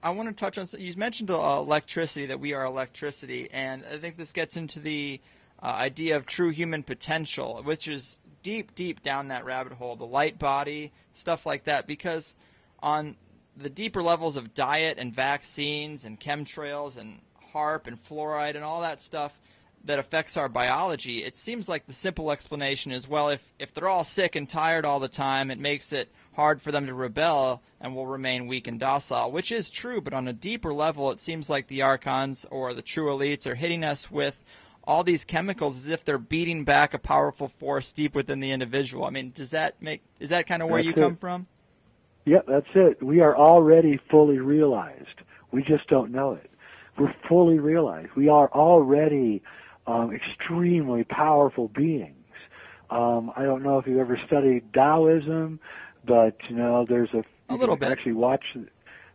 I want to touch on, you mentioned electricity, that we are electricity, and I think this gets into the idea of true human potential, which is deep, deep down that rabbit hole, the light body, stuff like that, because on the deeper levels of diet and vaccines and chemtrails and HARP and fluoride and all that stuff that affects our biology, it seems like the simple explanation is, well, if they're all sick and tired all the time, it makes it hard for them to rebel and will remain weak and docile, which is true, but on a deeper level, it seems like the Archons or the true elites are hitting us with all these chemicals as if they're beating back a powerful force deep within the individual. I mean, is that kind of where you come from? Yep, that's it. We are already fully realized. We just don't know it. We're fully realized. We are already extremely powerful beings. I don't know if you've ever studied Taoism, but there's a little bit. Actually, watch.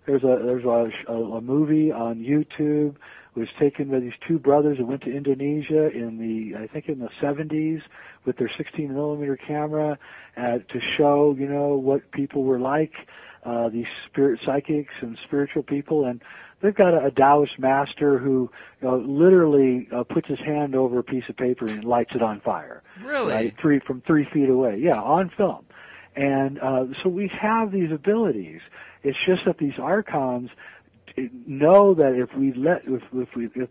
There's a movie on YouTube. It was taken by these 2 brothers who went to Indonesia in the 70s with their 16 millimeter camera to show what people were like, these spirit psychics and spiritual people, and they've got a Taoist master who literally puts his hand over a piece of paper and lights it on fire. Really? Right? From 3 feet away. Yeah, on film. And so we have these abilities. It's just that these Archons know that if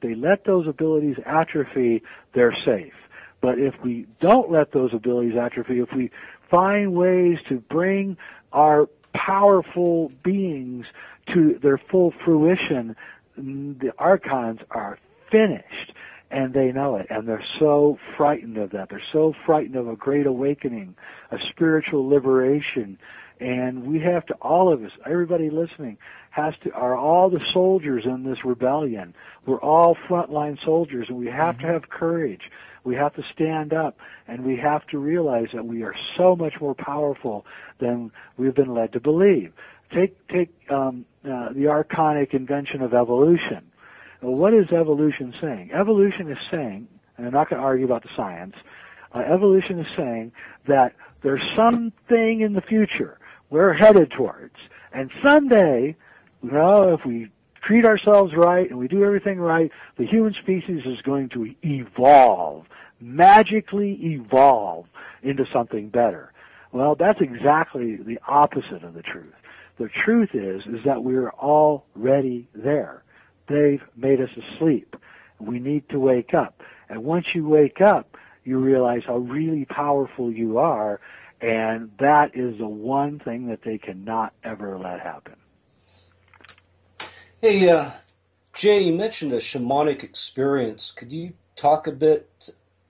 they let those abilities atrophy, they're safe. But if we don't let those abilities atrophy, if we find ways to bring our powerful beings to their full fruition, the Archons are finished, and they know it, and they're so frightened of that. They're so frightened of a great awakening, a spiritual liberation, and we have to, all of us, everybody listening, are all the soldiers in this rebellion. We're all frontline soldiers, and we have to have courage. We have to stand up, and we have to realize that we are so much more powerful than we've been led to believe. Take the archonic invention of evolution. Well, what is evolution saying? Evolution is saying, and I'm not going to argue about the science, Evolution is saying that there's something in the future we're headed towards, and someday, if we treat ourselves right and we do everything right, the human species is going to evolve, magically evolve into something better. Well, that's exactly the opposite of the truth. The truth is that we're already there. They've made us asleep. We need to wake up. And once you wake up, you realize how really powerful you are, and that is the one thing that they cannot ever let happen. Hey, Jay, you mentioned a shamanic experience. Could you talk a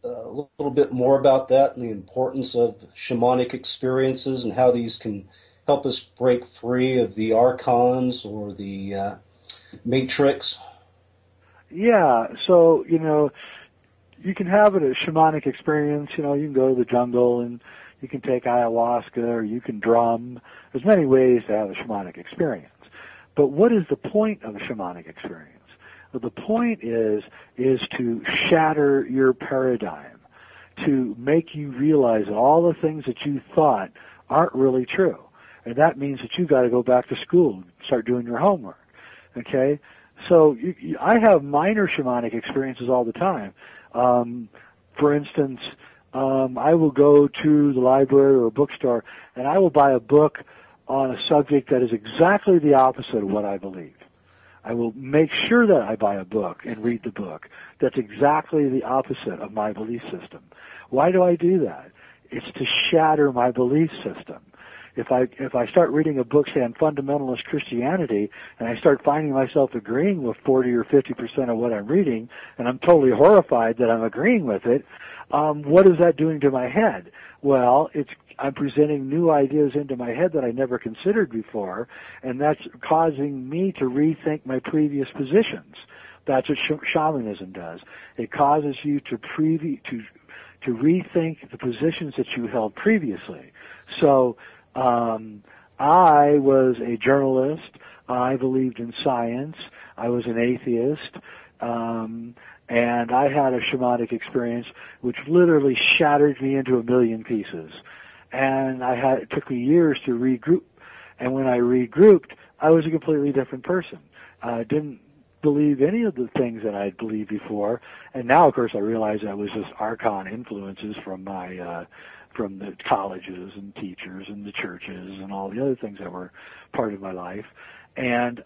little bit more about that and the importance of shamanic experiences and how these can help us break free of the Archons or the Matrix? Yeah, so, you can have a shamanic experience. You can go to the jungle and you can take ayahuasca or you can drum. There's many ways to have a shamanic experience. But what is the point of a shamanic experience? Well, the point is to shatter your paradigm, to make you realize that all the things that you thought aren't really true. And that means that you got to go back to school and start doing your homework. Okay? So I have minor shamanic experiences all the time. For instance, I will go to the library or a bookstore and I will buy a book on a subject that is exactly the opposite of what I believe. I will make sure that I buy a book and read the book that's exactly the opposite of my belief system. Why do I do that? It's to shatter my belief system. If I start reading a book, say, on fundamentalist Christianity, and I start finding myself agreeing with 40 or 50% of what I'm reading, and I'm totally horrified that I'm agreeing with it, what is that doing to my head? Well, I'm presenting new ideas into my head that I never considered before, and that's causing me to rethink my previous positions. That's what shamanism does. It causes you to rethink the positions that you held previously. So I was a journalist. I believed in science. I was an atheist. And I had a shamanic experience which literally shattered me into a million pieces. And it took me years to regroup. And when I regrouped, I was a completely different person. I didn't believe any of the things that I'd believed before. And now, of course, I realize that was just Archon influences from from the colleges and teachers and the churches and all the other things that were part of my life. And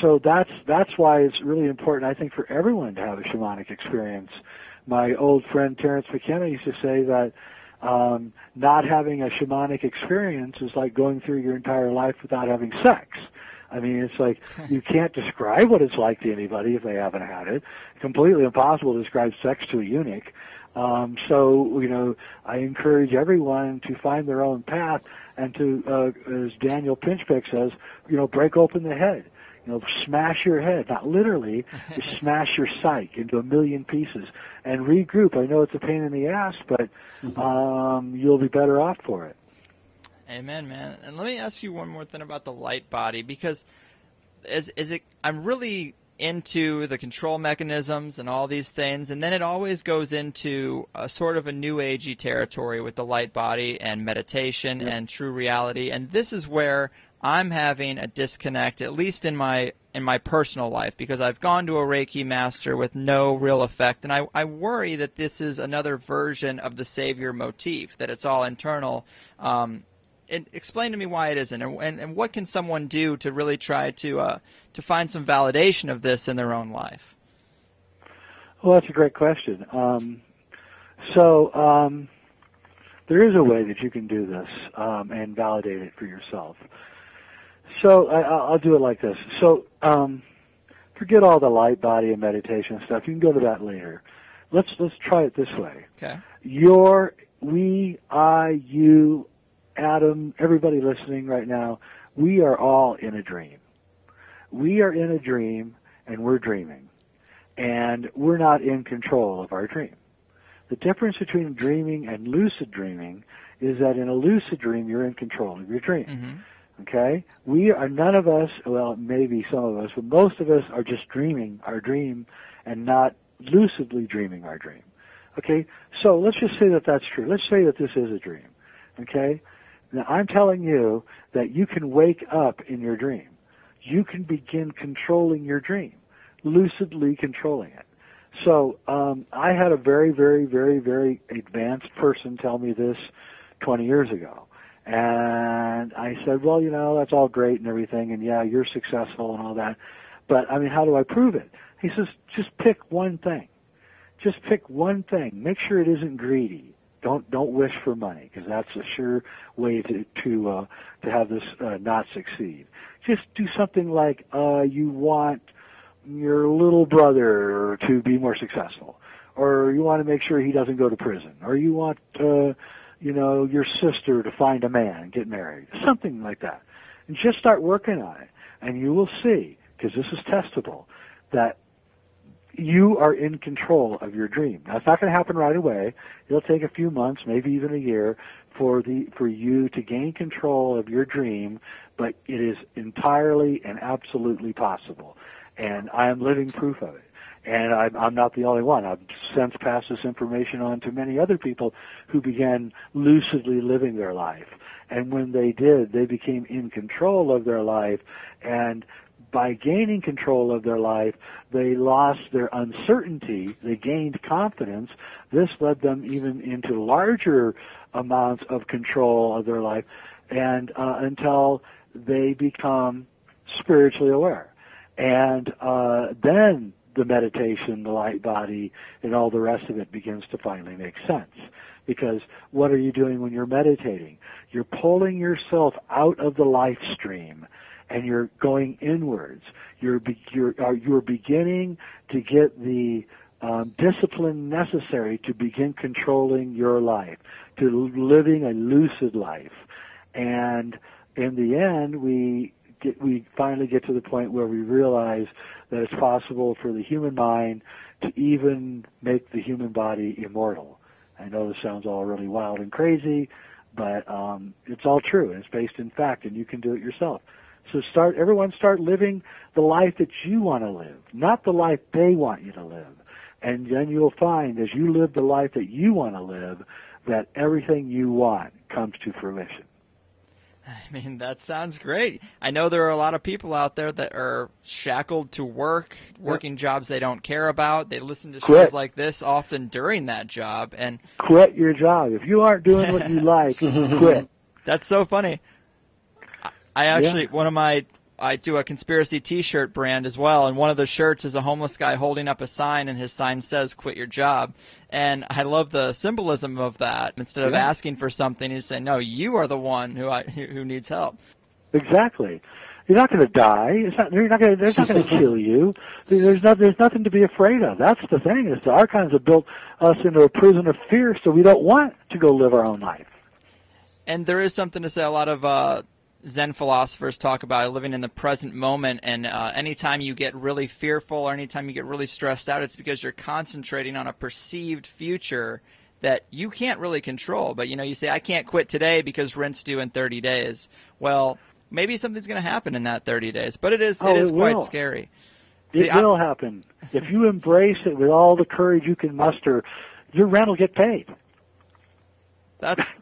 so that's why it's really important, I think, for everyone to have a shamanic experience. My old friend Terrence McKenna used to say that not having a shamanic experience is like going through your entire life without having sex. I mean, it's like you can't describe what it's like to anybody if they haven't had it. Completely impossible to describe sex to a eunuch. So, I encourage everyone to find their own path and to, as Daniel Pinchbeck says, break open the head. Smash your head, not literally, just smash your psyche into a million pieces and regroup. I know it's a pain in the ass, but you'll be better off for it. Amen, man. And let me ask you one more thing about the light body, because I'm really into the control mechanisms and all these things, and then it always goes into a sort of a new agey territory with the light body and meditation and true reality. And this is where I'm having a disconnect, at least in my personal life, because I've gone to a Reiki master with no real effect, and I worry that this is another version of the savior motif, that it's all internal. And explain to me why it isn't, and what can someone do to really try to find some validation of this in their own life? Well, that's a great question. There is a way that you can do this and validate it for yourself. So I'll do it like this. So forget all the light body and meditation stuff. You can go to that later. Let's try it this way. Okay. We, I, you, Adam, everybody listening right now, we are all in a dream. We are in a dream, and we're dreaming. And we're not in control of our dream. The difference between dreaming and lucid dreaming is that in a lucid dream, you're in control of your dream. Mm-hmm. Okay? None of us, well, maybe some of us, but most of us are just dreaming our dream and not lucidly dreaming our dream. Okay, so let's just say that that's true. Let's say that this is a dream. Okay, now I'm telling you that you can wake up in your dream. You can begin controlling your dream, lucidly controlling it. So I had a very, very, very, very advanced person tell me this 20 years ago. And I said, well, you know, that's all great and everything, and yeah, you're successful and all that. But, I mean, how do I prove it? He says, just pick one thing. Just pick one thing. Make sure it isn't greedy. Don't wish for money, because that's a sure way to have this not succeed. Just do something like you want your little brother to be more successful, or you want to make sure he doesn't go to prison, or you want you know, your sister to find a man and get married, something like that. And just start working on it, and you will see, because this is testable, that you are in control of your dream. Now, it's not going to happen right away. It'll take a few months, maybe even a year, for you to gain control of your dream, but it is entirely and absolutely possible. And I am living proof of it. And I'm not the only one. I've since passed this information on to many other people who began lucidly living their life. And when they did, they became in control of their life, and by gaining control of their life, they lost their uncertainty, they gained confidence. This led them even into larger amounts of control of their life, and until they become spiritually aware. And then the meditation, the light body, and all the rest of it begins to finally make sense. Because what are you doing when you're meditating? You're pulling yourself out of the life stream, and you're going inwards. You're beginning to get the discipline necessary to begin controlling your life, to living a lucid life. And in the end, we finally get to the point where we realize that it's possible for the human mind to even make the human body immortal. I know this sounds all really wild and crazy, but it's all true, and it's based in fact, and you can do it yourself. So everyone start living the life that you want to live, not the life they want you to live. And then you'll find, as you live the life that you want to live, that everything you want comes to fruition. I mean, that sounds great. I know there are a lot of people out there that are shackled to working jobs they don't care about. They listen to shows like this often during that job. And quit your job. If you aren't doing what you like, quit. That's so funny. I actually, I do a conspiracy t-shirt brand as well, and one of the shirts is a homeless guy holding up a sign, and his sign says, quit your job. And I love the symbolism of that. Instead of asking for something, he's saying, no, you are the one who needs help. Exactly. You're not going to die. They're not going to kill you. There's nothing to be afraid of. That's the thing, is the Archons have built us into a prison of fear, so we don't want to go live our own life. And there is something to say. A lot of Zen philosophers talk about living in the present moment, and anytime you get really fearful or anytime you get really stressed out, it's because you're concentrating on a perceived future that you can't really control. But, you say, I can't quit today because rent's due in 30 days. Well, maybe something's going to happen in that 30 days, but it is quite scary. It will happen. If you embrace it with all the courage you can muster, your rent will get paid.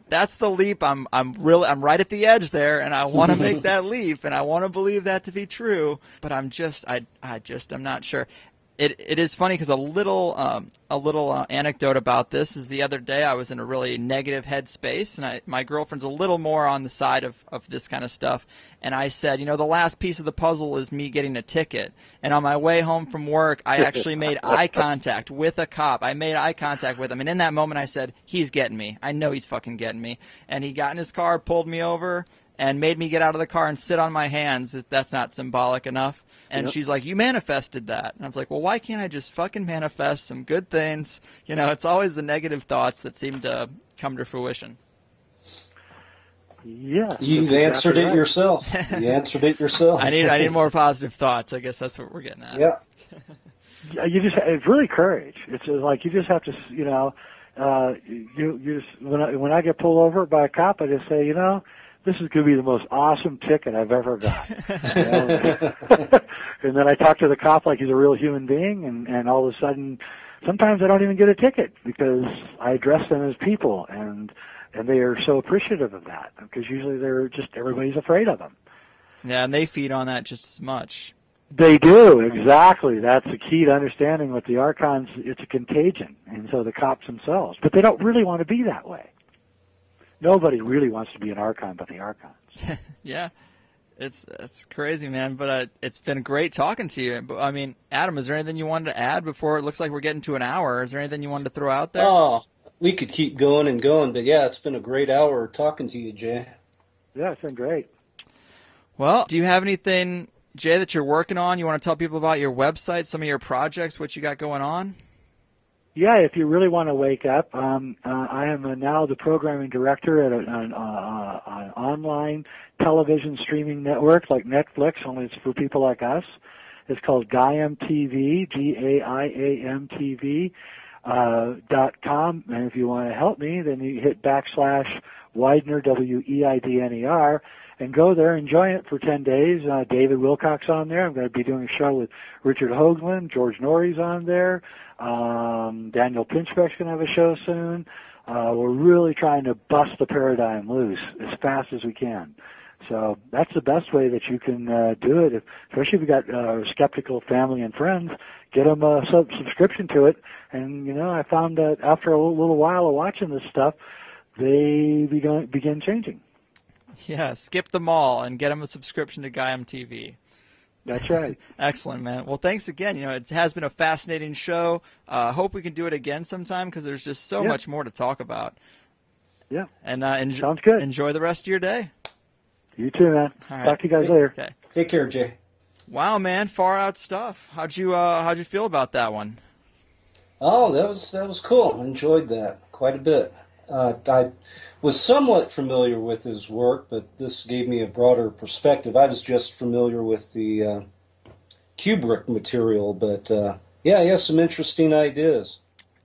That's the leap. I'm right at the edge there, and I want to make that leap, and I want to believe that to be true, but I'm not sure. It is funny because a little anecdote about this is the other day I was in a really negative headspace, and my girlfriend's a little more on the side of this kind of stuff, and I said, the last piece of the puzzle is me getting a ticket. And on my way home from work, I actually made eye contact with a cop. I made eye contact with him, and in that moment I said, he's getting me. I know he's fucking getting me. And he got in his car, pulled me over, and made me get out of the car and sit on my hands, if that's not symbolic enough. And she's like, you manifested that. And I was like, well, why can't I just fucking manifest some good things? It's always the negative thoughts that seem to come to fruition. Yeah. You've answered it yourself. You answered it yourself. I need more positive thoughts. I guess that's what we're getting at. Yeah. It's really courage. It's like you just have to, when I get pulled over by a cop, I just say, this is going to be the most awesome ticket I've ever got. And then I talk to the cop like he's a real human being, and all of a sudden sometimes I don't even get a ticket because I address them as people, and they are so appreciative of that because usually everybody's afraid of them. Yeah, and they feed on that just as much. They do, exactly. That's the key to understanding with the Archons. It's a contagion, and so the cops themselves. But they don't really want to be that way. Nobody really wants to be an Archon but the Archons. Yeah, it's crazy, man. But it's been great talking to you. But, I mean, Adam, is there anything you wanted to add before it looks like we're getting to an hour? Is there anything you wanted to throw out there? Oh, we could keep going and going, but yeah, it's been a great hour talking to you, Jay. Yeah, it's been great. Well, do you have anything, Jay, that you're working on? You want to tell people about your website, some of your projects, what you got going on? Yeah, if you really want to wake up, I am now the programming director at an online television streaming network like Netflix, only it's for people like us. It's called Gaiam TV, GAIAM .com, and if you want to help me, then you hit /Weidner, WEIDNER, and go there and join it for 10 days. David Wilcox on there. I'm going to be doing a show with Richard Hoagland. George Norrie's on there. Daniel Pinchbeck's going to have a show soon. We're really trying to bust the paradigm loose as fast as we can. So that's the best way that you can do it, especially if you've got skeptical family and friends. Get them a subscription to it. And, I found that after a little while of watching this stuff, they begin changing. Yeah, skip them all and get them a subscription to Gaiam TV. That's right. Excellent, man. Well, thanks again. It has been a fascinating show. Hope we can do it again sometime because there's just so much more to talk about. Yeah. And sounds good. Enjoy the rest of your day. You too, man. All right. Talk to you guys later. Okay. Take care, Jay. Wow, man, far out stuff. How'd you feel about that one? Oh, that was cool. Enjoyed that quite a bit. I was somewhat familiar with his work, but this gave me a broader perspective. I was just familiar with the Kubrick material, but he has some interesting ideas.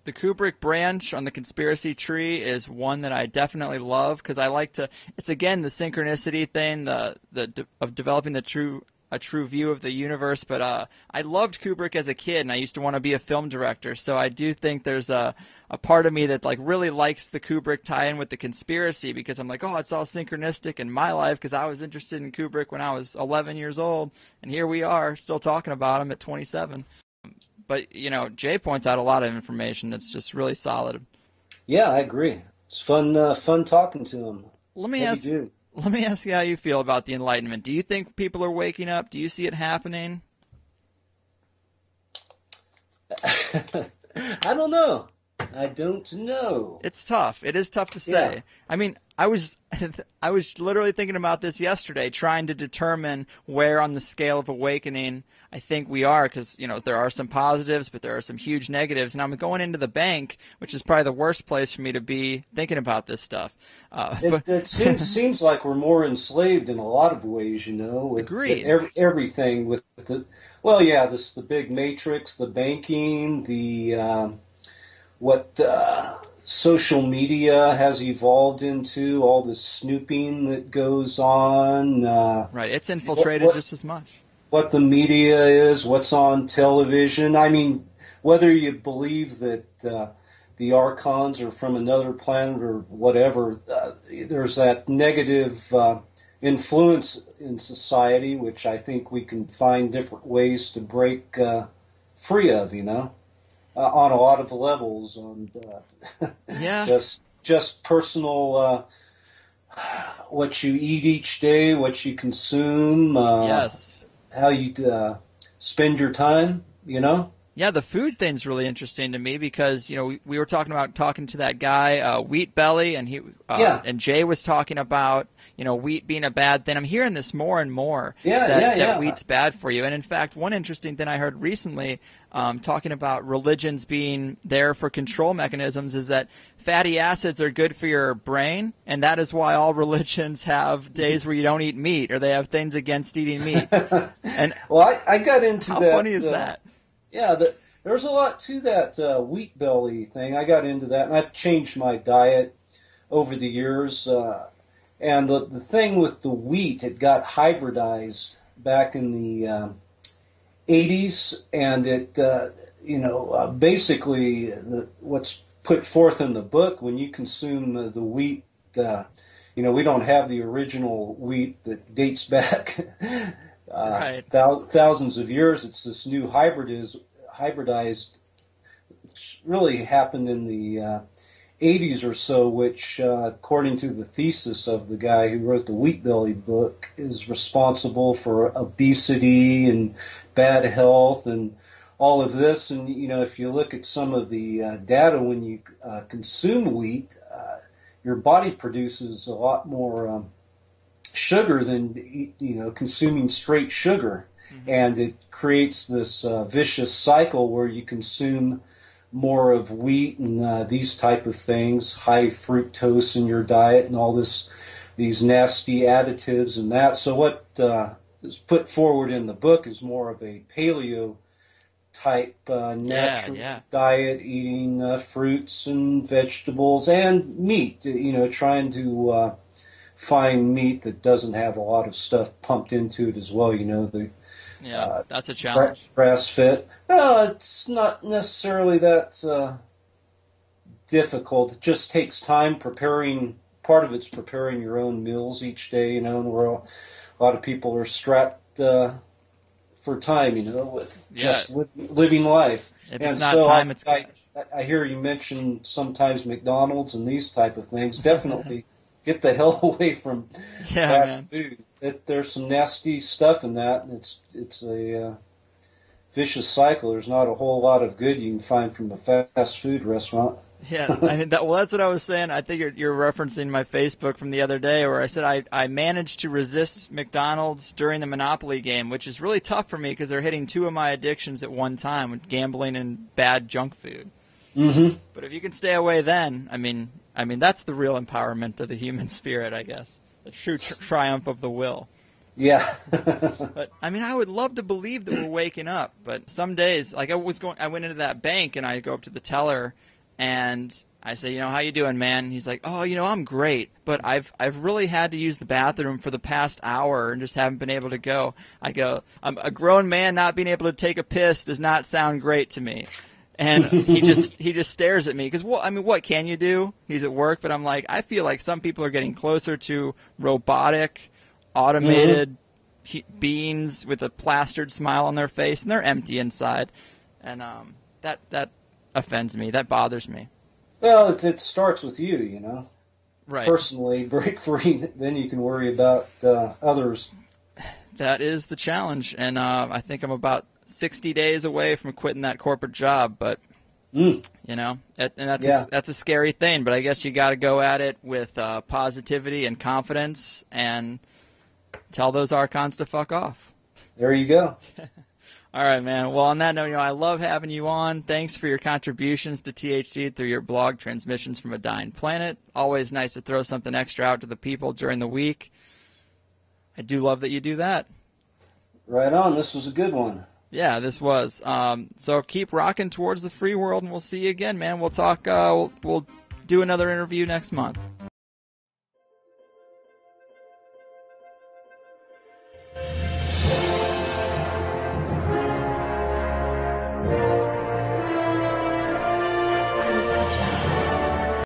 The Kubrick branch on the conspiracy tree is one that I definitely love because I like to. It's again the synchronicity thing, of developing a true view of the universe. But I loved Kubrick as a kid, and I used to want to be a film director. So I do think there's a part of me that really likes the Kubrick tie-in with the conspiracy because I'm like, oh, it's all synchronistic in my life because I was interested in Kubrick when I was 11 years old, and here we are still talking about him at 27. But, Jay points out a lot of information that's just really solid. Yeah, I agree. It's fun talking to him. Let me ask you how you feel about the Enlightenment. Do you think people are waking up? Do you see it happening? I don't know. I don't know. It's tough. It is tough to say. Yeah. I mean, I was literally thinking about this yesterday, trying to determine where on the scale of awakening I think we are, because there are some positives, but there are some huge negatives. And I'm going into the bank, which is probably the worst place for me to be thinking about this stuff. It seems like we're more enslaved in a lot of ways, with agreed. Everything with the big matrix, the banking, the what social media has evolved into, all the snooping that goes on. Right, it's infiltrated just as much. What the media is, what's on television. I mean, whether you believe that the Archons are from another planet or whatever, there's that negative influence in society, which I think we can find different ways to break free of, on a lot of levels. And just personal, what you eat each day, what you consume. Yes. How you spend your time, Yeah, the food thing's really interesting to me because we were talking to that guy Wheat Belly, and and Jay was talking about wheat being a bad thing. I'm hearing this more and more that wheat's bad for you. And in fact, one interesting thing I heard recently talking about religions being there for control mechanisms is that fatty acids are good for your brain, and that is why all religions have days where you don't eat meat, or they have things against eating meat. And well, I got into how that. How funny is that? Yeah, there's a lot to that wheat belly thing. I got into that, and I've changed my diet over the years. And the thing with the wheat, it got hybridized back in the 80s, and basically what's put forth in the book, when you consume the wheat, we don't have the original wheat that dates back Right. thousands of years. It's this new hybridized, which really happened in the 80s or so, which, according to the thesis of the guy who wrote the Wheat Belly book, is responsible for obesity and bad health and all of this. And, if you look at some of the data, when you consume wheat, your body produces a lot more sugar than, consuming straight sugar. Mm-hmm. And it creates this vicious cycle where you consume more of wheat and these type of things, high fructose in your diet and all these nasty additives and that. So what is put forward in the book is more of a paleo type natural diet, eating fruits and vegetables and meat, trying to find meat that doesn't have a lot of stuff pumped into it as well, that's a challenge. Grass fed. No, it's not necessarily that difficult. It just takes time preparing. Part of it's preparing your own meals each day, and where a lot of people are strapped for time, with just living life. If it's not time, it's cash. I hear you mention sometimes McDonald's and these type of things. Definitely get the hell away from fast food. There's some nasty stuff in that, and it's a vicious cycle. There's not a whole lot of good you can find from a fast food restaurant. Yeah, that's what I was saying. I think you're referencing my Facebook from the other day where I said I managed to resist McDonald's during the Monopoly game, which is really tough for me because they're hitting two of my addictions at one time, with gambling and bad junk food. Mm-hmm. But if you can stay away then, I mean that's the real empowerment of the human spirit, I guess. The true triumph of the will. Yeah. But I would love to believe that we're waking up, but some days, like I went into that bank and I go up to the teller and I say, how you doing, man? And he's like, oh, I'm great, but I've really had to use the bathroom for the past hour and just haven't been able to go. I go, I'm a grown man, not being able to take a piss does not sound great to me. And he just stares at me because, what can you do? He's at work, but I'm like, I feel like some people are getting closer to robotic, automated beings with a plastered smile on their face, and they're empty inside, and that offends me. That bothers me. Well, it starts with you, Right. Personally, break free, then you can worry about others. That is the challenge, and I think I'm about 60 days away from quitting that corporate job, but that's a scary thing. But I guess you got to go at it with positivity and confidence, and tell those Archons to fuck off. There you go. All right, man. Well, on that note, I love having you on. Thanks for your contributions to THC through your blog, Transmissions from a Dying Planet. Always nice to throw something extra out to the people during the week. I do love that you do that. Right on. This was a good one. Yeah, this was. So keep rocking towards the free world, and we'll see you again, man. We'll talk. We'll do another interview next month.